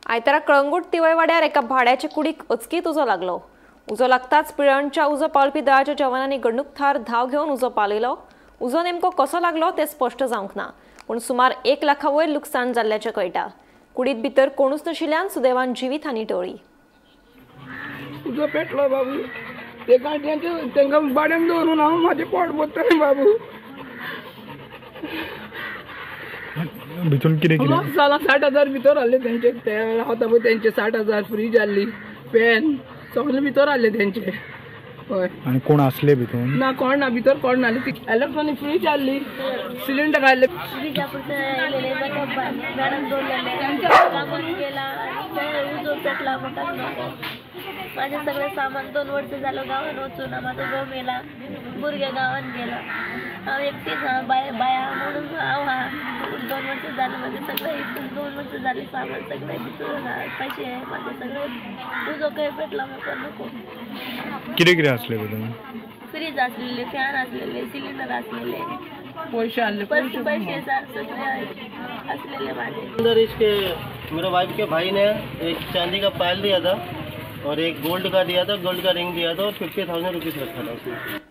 आयतारा कळंगूट तिवय वाड्यार एका भाड्याच्या कुडीक अचकीत उजो लागलो। उजो लागताच पिळणच्या उजो पावलपी दळाच्या जवानांनी गणूक थार धाव घेवन उजो पालयलो। उजो नेमको कसो लागलो ते स्पष्ट जावंक ना, पूण सुमार 1 लाखा वयर लुकसाण जाल्ल्याचें कळटा। कुडीत भितर कोणूच नाशिल्ल्यान सुदैवान जिवीत हानी टळ्ळी। उजो पेटलो बाबू, ते तांकां भाड्यान दवरून हांव म्हाजें पोट भरतलें बाबू। भितून कितें म्हाका जालां 60,000 भितर आहले तेंचे, ते रावता पळय तेंचे 60,000, फ्रीज आहली, फॅन सगळे भितर आहले तेंचे। हय। आनी कोण आसले भितून? ना कोण ना, भितर कोण ना। इलेक्ट्रॉनिक फ्रीज आहली, सिलिंडर आहले। माझे सगळे सामान 2 वर्ष झालं गावात वचून, माझा भाऊ मेला, भुरगे गावात गेला, हांव एकटीच हा, बाया म्हणून हांव हा। 2 वर्ष झालं माझे सगळे, 2 वर्ष झाले सामान सगळे भितर पैसे माझे सगळे तुझं काही पेटला म्हाका नको। कितें कितें आसले भितून? फ्रीज असलेले, फॅन असलेले, सिलेंडर असलेले, पैसे आले, पैसे सगळे असलेले माझे। अंदर इसके मेरे वाइफ के भाई ने एक चांदी का पायल दिया था और एक गोल्ड का दिया था, गोल्ड का रिंग दिया था और 50,000 रुपीज़ रखा था उसमें।